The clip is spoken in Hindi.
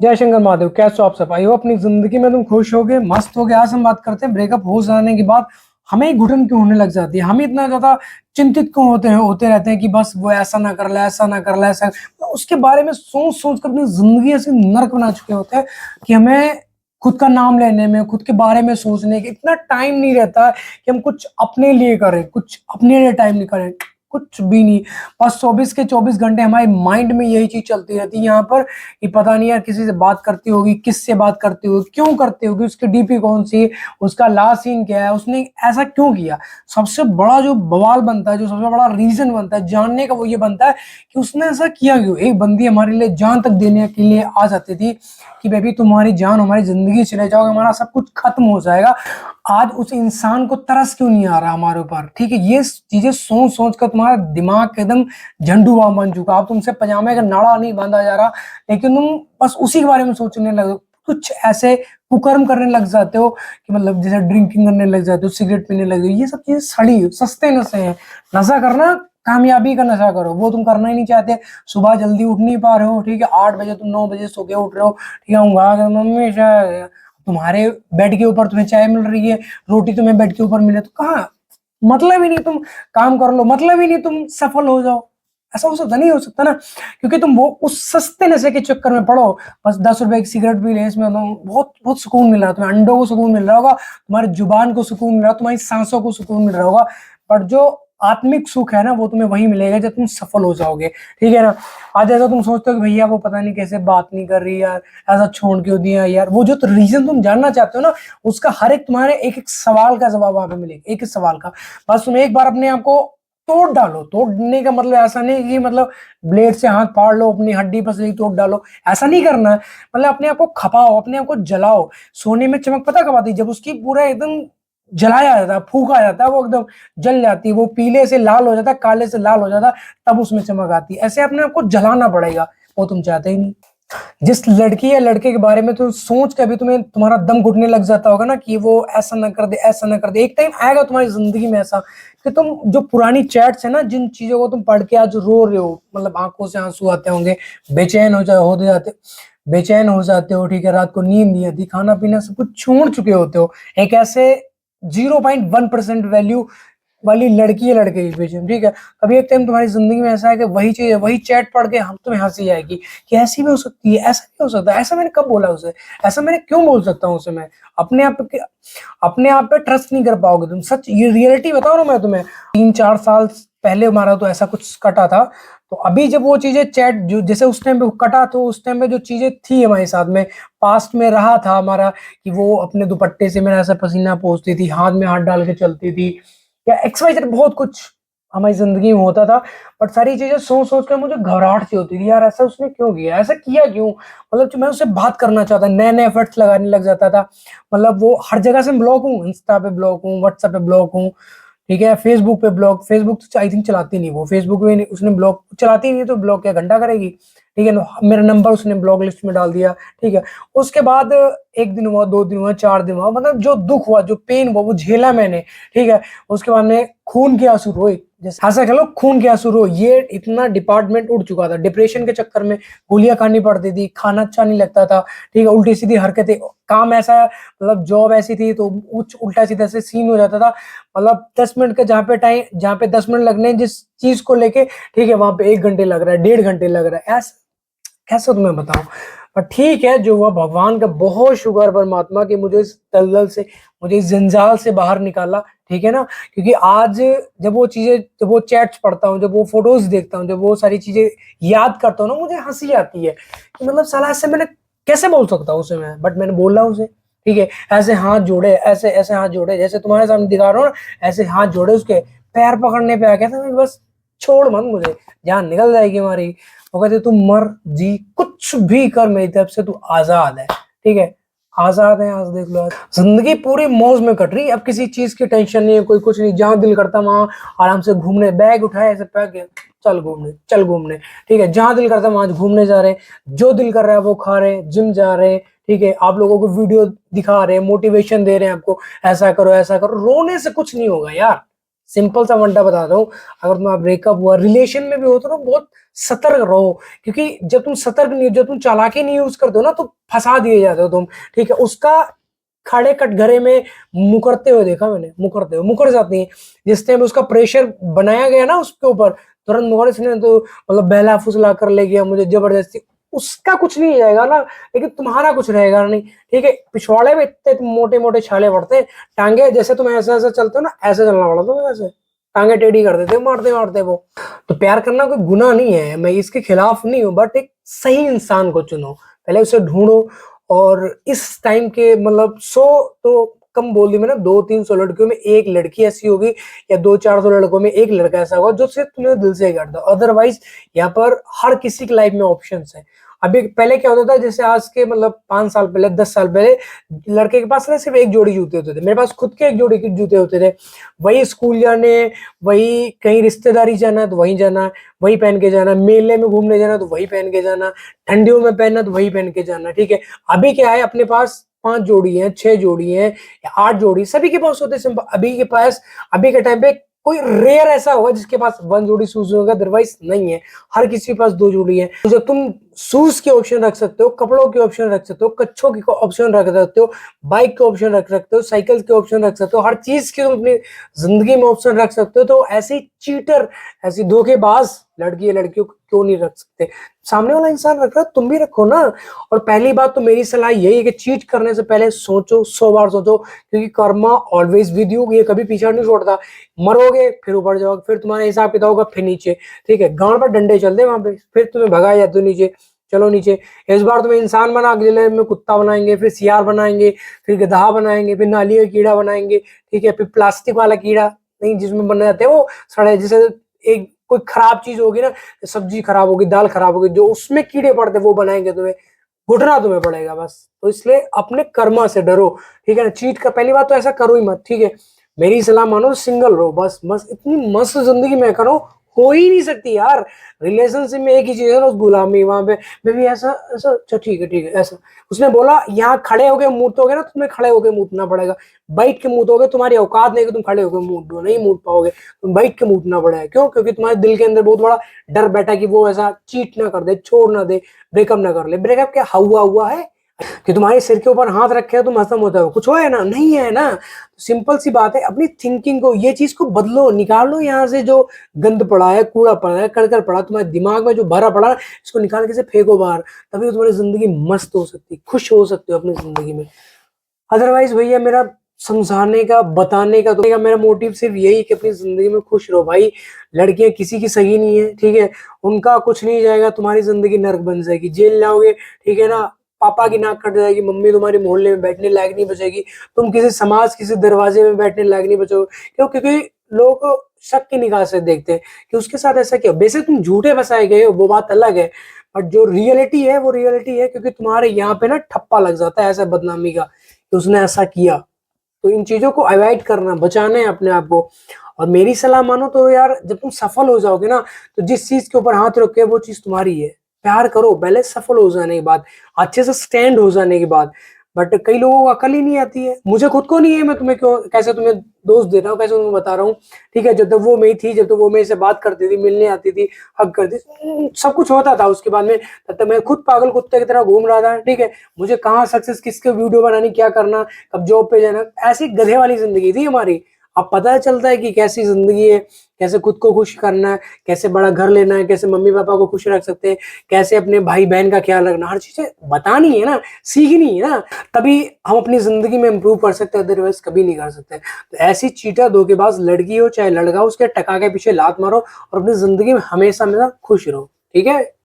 जय शंकर महादेव। कैसे हो आप सब? आई हो अपनी जिंदगी में तुम खुश होगे, मस्त होगे। आज हम बात करते हैं ब्रेकअप हो जाने के बाद हमें ही घुटन क्यों होने लग जाती है, हम इतना ज्यादा चिंतित क्यों होते रहते हैं कि बस वो ऐसा ना कर ले, ऐसा ना कर ले, ऐसा तो उसके बारे में सोच सोच कर अपनी जिंदगी ऐसे नर्क बना चुके होते हैं कि हमें खुद का नाम लेने में, खुद के बारे में सोचने के इतना टाइम नहीं रहता है कि हम कुछ अपने लिए करें, कुछ अपने लिए टाइम नहीं करें, कुछ भी नहीं। बस 24 के 24 घंटे हमारे माइंड में यही चीज चलती रहती है यहाँ पर कि पता नहीं यार किसी से बात करती होगी, किससे बात करती होगी, क्यों करती होगी, उसकी डीपी कौन सी है, उसका लास्ट सीन क्या है, उसने ऐसा क्यों किया। सबसे बड़ा जो बवाल बनता है, जो सबसे बड़ा रीजन बनता है जानने का, वो ये बनता है कि उसने ऐसा किया क्यों। एक बंदी हमारे लिए जान तक देने के लिए आ जाती थी कि बेबी तुम्हारी जान, हमारी जिंदगी चले जाओगे, हमारा सब कुछ खत्म हो जाएगा। आज उस इंसान को तरस क्यों नहीं आ रहा हमारे ऊपर? ठीक है, ये चीजें सोच सोच कर तुम्हारा दिमाग एकदम झंडू बाम बन चुका। अब तुमसे पजामे का नाड़ा नहीं बांधा जा रहा, लेकिन तुम बस उसी के बारे में सोचने लगे, कुछ ऐसे कुकर्म करने लग जाते हो कि मतलब जैसे ड्रिंकिंग करने लग जाते हो, सिगरेट पीने लग जाते हो। ये सब चीजें सड़ी सस्ते नशे हैं। नशा करना, कामयाबी का नशा करो, वो तुम करना ही नहीं चाहते। सुबह जल्दी उठ नहीं पा रहे हो, ठीक है, 8 बजे तुम 9 बजे सो के उठ रहे हो, ठीक है, मम्मी चाय, तुम्हारे बेड के ऊपर तुम्हें चाय मिल रही है, रोटी तुम्हें बेड के ऊपर मिले, तो कहाँ मतलब ही नहीं तुम काम कर लो, मतलब ही नहीं तुम सफल हो जाओ। ऐसा हो सकता नहीं, हो सकता ना, क्योंकि तुम वो उस सस्ते नशे के चक्कर में पड़ो। बस 10 रुपए की सिगरेट पी ले, इसमें तो बहुत बहुत सुकून मिल रहा है तुम्हें, अंडों को सुकून मिल रहा होगा, तुम्हारी जुबान को सुकून मिल रहा होगा, तुम्हारी सांसों को सुकून मिल रहा होगा, पर जो आत्मिक सुख है ना, वो तुम्हें वही मिलेगा जब तुम सफल हो जाओगे। ठीक है ना। आज ऐसा तुम सोचते हो कि भैया वो पता नहीं कैसे बात नहीं कर रही यार, ऐसा छोड़ क्यों दिया यार, वो जो रीजन तुम जानना चाहते हो ना, उसका हर एक तुम्हारे एक एक सवाल का जवाब वहां पे मिलेगा, एक एक सवाल का। बस तुम एक बार अपने आप को तोड़ डालो। तोड़ने का मतलब ऐसा नहीं कि मतलब ब्लेड से हाथ फाड़ लो, अपनी हड्डी पसली तोड़ डालो, ऐसा नहीं करना है। मतलब अपने आप को खपाओ, अपने आप को जलाओ। सोने में चमक पता कब आती है? जब उसकी पूरा एकदम जलाया जाता है, फूका जाता है, वो एकदम जल जाती है, वो पीले से लाल हो जाता है, काले से लाल हो जाता है, तब उसमें चमक आती है। ऐसे अपने आप को जलाना पड़ेगा, वो तुम चाहते ही नहीं। जिस लड़की या लड़के के बारे में तुम सोच के अभी तुम्हें तुम्हारा दम घुटने लग जाता होगा ना कि वो ऐसा ना कर दे, ऐसा ना कर दे, एक टाइम आएगा तुम्हारी जिंदगी में ऐसा कि तुम जो पुरानी चैट्स है ना, जिन चीजों को तुम पढ़ के आज रो रहे हो, मतलब आंखों से आंसू आते होंगे, बेचैन हो जाते, बेचैन हो जाते हो, ठीक है, रात को नींद नहीं आती, खाना पीना सब कुछ छोड़ चुके होते हो, एक ऐसे 0.1% वैल्यू वाली लड़की है, लड़के के बीच में, ठीक है। अभी एक टाइम तुम्हारी जिंदगी में ऐसा है कि वही चीज है, वही चैट पढ़ के हम तुम्हें हंसी आएगी कि ऐसी भी हो सकती है, ऐसा भी हो सकता है, ऐसा मैंने कब बोला उसे, ऐसा मैंने क्यों बोल सकता हूँ उसे मैं। अपने आप पे अपने आप पे ट्रस्ट नहीं कर पाओगे तुम। सच ये रियलिटी बताओ ना मैं तुम्हें, 3-4 साल पहले हमारा तो ऐसा कुछ कटा था, तो अभी जब वो चीजें चैट जो जैसे उस टाइम पे कटा, तो उस टाइम पे जो चीजें थी हमारे साथ में, पास्ट में रहा था हमारा, कि वो अपने दुपट्टे से मेरा ऐसा पसीना पोंछती थी, हाथ में हाथ डाल के चलती थी, या एक्स वाई जेड बहुत कुछ हमारी जिंदगी में होता था। बट सारी चीजें सोच सोच कर मुझे घबराहट सी होती थी, यार ऐसा उसने क्यों किया, ऐसा किया क्यों। मतलब जो मैं उससे बात करना चाहता, नए नए एफर्ट्स लगाने लग जाता था। मतलब वो हर जगह से ब्लॉक हूँ, इंस्टा पे ब्लॉक हूँ, व्हाट्सएप पे ब्लॉक हूँ, ठीक है, फेसबुक पे ब्लॉक, फेसबुक तो आई थिंक चलाती नहीं वो, फेसबुक पे उसने ब्लॉक चलाती नहीं, तो ब्लॉक क्या घंटा करेगी, ठीक है ना। मेरा नंबर उसने ब्लॉक लिस्ट में डाल दिया, ठीक है। उसके बाद एक दिन हुआ, 2 दिन हुआ, 4 दिन हुआ, मतलब जो दुख हुआ, जो पेन हुआ, वो झेला मैंने, ठीक है। उसके बाद में खून के आंसू रोए, जैसे ऐसा कह लो खून के आंसू रोए। ये इतना डिपार्टमेंट उठ चुका था डिप्रेशन के चक्कर में, गोलियां खानी पड़ती थी, खाना अच्छा नहीं लगता था, ठीक है, उल्टी सीधी हरकतें, काम ऐसा, मतलब जॉब ऐसी थी तो उल्टा सीधा से सीन हो जाता था। मतलब 10 मिनट का जहाँ पे 10 मिनट लगने हैं जिस चीज को लेके, ठीक है, वहां पे 1 घंटे लग रहा है, 1.5 घंटे लग रहा है। ऐसा कैसे तुम्हें बताऊं। पर ठीक है, जो हुआ भगवान का बहुत शुक्र परमात्मा कि मुझे इस दलदल से, मुझे इस जंजाल से बाहर निकाला, ठीक है ना। क्योंकि आज जब वो चीजें, जब वो चैट्स पढ़ता हूँ, जब वो फोटोज देखता हूँ, जब वो सारी चीजें याद करता हूँ ना, मुझे हंसी आती है कि मतलब साला ऐसे मैंने कैसे बोल सकता हूँ उसे मैं, बट मैंने बोला उसे, ठीक है। ऐसे हाथ जोड़े, ऐसे ऐसे हाथ जोड़े, जैसे तुम्हारे सामने दिखा रहा हूँ ना, ऐसे हाथ जोड़े, उसके पैर पकड़ने पे आ गया था मैं, बस छोड़ मत मुझे, जान निकल जाएगी हमारी। वो कहते तू मर जी कुछ भी कर, मेरी तरफ से तू आजाद है, ठीक है, आजाद है। आज देख लो, आज जिंदगी पूरी मौज में कट रही है, अब किसी चीज की टेंशन नहीं है, कोई कुछ नहीं, जहां दिल करता वहां आराम से घूमने, बैग उठाए ऐसे पैक किया, चल घूमने, चल घूमने, ठीक है, जहां दिल करता वहां घूमने जा रहे हैं, जो दिल कर रहा है वो खा रहे हैं, जिम जा रहे हैं, ठीक है, आप लोगों को वीडियो दिखा रहे हैं, मोटिवेशन दे रहे हैं आपको, ऐसा करो ऐसा करो। रोने से कुछ नहीं होगा यार, सिंपल सा वंडा बताता हूँ, अगर तुम्हारा ब्रेकअप हुआ, रिलेशन में भी हो तो ना बहुत सतर्क रहो, क्योंकि जब तुम सतर्क नहीं, जब तुम चालाकी नहीं यूज करते हो ना, तो फंसा दिए जाते हो तुम। ठीक है, उसका खड़े कटघरे में मुकरते हुए देखा मैंने, मुकरते हुए मुकर जाती है। जिस टाइम उसका प्रेशर बनाया गया ना उसके ऊपर, तुरंत मुकर, इसने तो मतलब बहला फुसला कर ले गया मुझे जबरदस्ती, उसका कुछ नहीं जाएगा ना, लेकिन तुम्हारा कुछ रहेगा नहीं। ठीक है, पिछवाड़े में इतने मोटे मोटे छाले पड़ते हैं, टांगे जैसे तुम ऐसे ऐसे चलते हो ना, ऐसे चलना पड़ा तुम्हें, ऐसे टांगे टेढ़ी कर देते मारते मारते वो। तो प्यार करना कोई गुनाह नहीं है, मैं इसके खिलाफ नहीं हूँ, बट एक सही इंसान को चुनो, पहले उसे ढूंढो। और इस टाइम के मतलब 100 तो कम बोल दी मैंने, 200-300 लड़कियों में एक लड़की ऐसी होगी, या 200-400 लड़कों में एक लड़का ऐसा होगा जो सिर्फ तुम्हें दिल से करता। अदरवाइज यहाँ पर हर किसी की लाइफ में ऑप्शंस है। अभी पहले क्या होता था, जैसे आज के मतलब 5 साल पहले, 10 साल पहले, लड़के के पास ना सिर्फ एक जोड़ी जूते होते थे, मेरे पास खुद के एक जोड़ी के जूते होते थे। वही स्कूल जाने, वही कहीं रिश्तेदारी जाना है तो वही जाना, वही पहन के जाना, मेले में घूमने जाना तो वही पहन के जाना, ठंडियों में पहनना तो वही पहन के जाना। ठीक है, अभी क्या है, अपने पास 5 जोड़ी है, 6 जोड़ी है, या 8 जोड़ी, सभी के पास होते हैं। अभी के पास, अभी के टाइम पे कोई रेयर ऐसा होगा जिसके पास 1 जोड़ी शूज होगा, अदरवाइज नहीं है, हर किसी के पास 2 जोड़ी है। तो जब तुम शूज के ऑप्शन रख सकते हो, कपड़ों के ऑप्शन रख सकते हो, कच्छों के ऑप्शन रख सकते हो, बाइक के ऑप्शन रख सकते हो, साइकिल के ऑप्शन रख सकते हो, हर चीज के तुम अपनी जिंदगी में ऑप्शन रख सकते हो, तो ऐसी चीटर, ऐसी धोखेबाज लड़की या लड़कियों को क्यों नहीं रख सकते? सामने वाला इंसान रख रहा है, तुम भी रखो ना। और पहली बात तो मेरी सलाह यही है कि चीट करने से पहले सोचो, 100 बार सोचो, क्योंकि कर्मा ऑलवेज विद यू, ये कभी पीछा नहीं छोड़ता। मरोगे फिर ऊपर जाओगे, फिर तुम्हारा हिसाब किताब होगा, फिर नीचे। ठीक है, गांड पर डंडे चलते वहां पे, फिर तुम्हें भगाया जाते हो नीचे, चलो नीचे। इस बार तुम्हें इंसान बना, अगले में कुत्ता बनाएंगे, फिर सियार बनाएंगे, फिर गधा बनाएंगे, फिर नाली का कीड़ा बनाएंगे। ठीक है, फिर प्लास्टिक वाला कीड़ा, नहीं जिसमें बन जाते हैं वो सड़े, जैसे एक कोई खराब चीज होगी ना, सब्जी खराब होगी, दाल खराब होगी, जो उसमें कीड़े पड़ते वो बनाएंगे तुम्हें, घुटना तुम्हें पड़ेगा बस। तो इसलिए अपने कर्मा से डरो। ठीक है ना, चीट का पहली बात तो ऐसा करो ही मत। ठीक है, मेरी सलाह मानो, सिंगल रहो बस, बस इतनी मस्त जिंदगी में करो, हो ही नहीं सकती यार। रिलेशनशिप में एक ही चीज है ना, उस गुलामी, वहां पे मैं भी ऐसा ऐसा, अच्छा ठीक है ठीक है ऐसा। उसने बोला यहाँ खड़े होके मूतोगे ना, तुम्हें खड़े होके मूतना पड़ेगा। बैठ के मूतोगे, तुम्हारी औकात नहीं कि तुम खड़े होकर मूत दो, नहीं मूत पाओगे, तुम बैठ के मूतना पड़ेगा। क्यों? क्योंकि तुम्हारे दिल के अंदर बहुत बड़ा डर बैठा कि वो ऐसा चीट ना कर दे, छोड़ ना दे, ब्रेकअप ना कर ले। ब्रेकअप क्या हुआ हुआ है कि तुम्हारे सिर के ऊपर हाथ रखे हो तुम हसम होता हो, कुछ हो है ना, नहीं है ना। तो सिंपल सी बात है, अपनी थिंकिंग को, ये चीज को बदलो, निकालो यहाँ से जो गंद पड़ा है, कूड़ा पड़ा है, कड़कर पड़ा तुम्हारे दिमाग में, जो भरा पड़ा है, इसको निकाल के से फेंको बाहर। तभी तो तुम्हारी जिंदगी मस्त हो सकती, खुश हो सकते हो अपनी जिंदगी में। अदरवाइज भैया, मेरा समझाने का, बताने का, तो मेरा मोटिव सिर्फ यही कि अपनी जिंदगी में खुश रहो भाई। लड़कियां किसी की सही नहीं है, ठीक है, उनका कुछ नहीं जाएगा, तुम्हारी जिंदगी नर्क बन जाएगी, जेल जाओगे। ठीक है ना, पापा की नाक कट जाएगी, मम्मी तुम्हारी मोहल्ले में बैठने लायक नहीं बचेगी, तुम किसी समाज, किसी दरवाजे में बैठने लायक नहीं बचोगे। क्यों? क्योंकि लोग शक की निगाह से देखते हैं कि उसके साथ ऐसा क्यों। बेशक तुम झूठे बसाए गए हो, वो बात अलग है, बट जो रियलिटी है वो रियलिटी है, क्योंकि तुम्हारे यहाँ पे ना ठप्पा लग जाता है ऐसा बदनामी का कि उसने ऐसा किया। तो इन चीजों को अवॉइड करना, बचाना है अपने आप को। और मेरी सलाह मानो तो यार, जब तुम सफल हो जाओगे ना, तो जिस चीज के ऊपर हाथ रखे वो चीज तुम्हारी है। प्यार करो पहले, सफल हो जाने के बाद, अच्छे से स्टैंड हो जाने के बाद। बट कई लोगों को अकल ही नहीं आती है, मुझे खुद को नहीं है, मैं तुम्हें क्यों, कैसे तुम्हें दोष दे रहा हूँ, कैसे तुम्हें बता रहा हूँ। ठीक है, जब तक वो मेरी थी, जब तक वो मेरे से बात करती थी, मिलने आती थी, हक करती थी, सब कुछ होता था उसके बाद में, तब तक मैं खुद पागल कुत्ते की तरह घूम रहा था। ठीक है, मुझे कहाँ सक्सेस, किसके वीडियो बनानी, क्या करना, कब जॉब पे जाना, ऐसी गधे वाली जिंदगी थी हमारी। अब पता चलता है कि कैसी जिंदगी है, कैसे खुद को खुश करना है, कैसे बड़ा घर लेना है, कैसे मम्मी पापा को खुश रख सकते हैं, कैसे अपने भाई बहन का ख्याल रखना, हर चीजें बतानी है ना, सीखनी है ना, तभी हम अपनी जिंदगी में इंप्रूव कर सकते हैं, अदरवाइज कभी नहीं कर सकते। तो ऐसी चीटा धोखेबाज लड़की हो चाहे लड़का हो, उसके टका के पीछे लात मारो और अपनी जिंदगी में हमेशा हमेशा खुश रहो। ठीक है।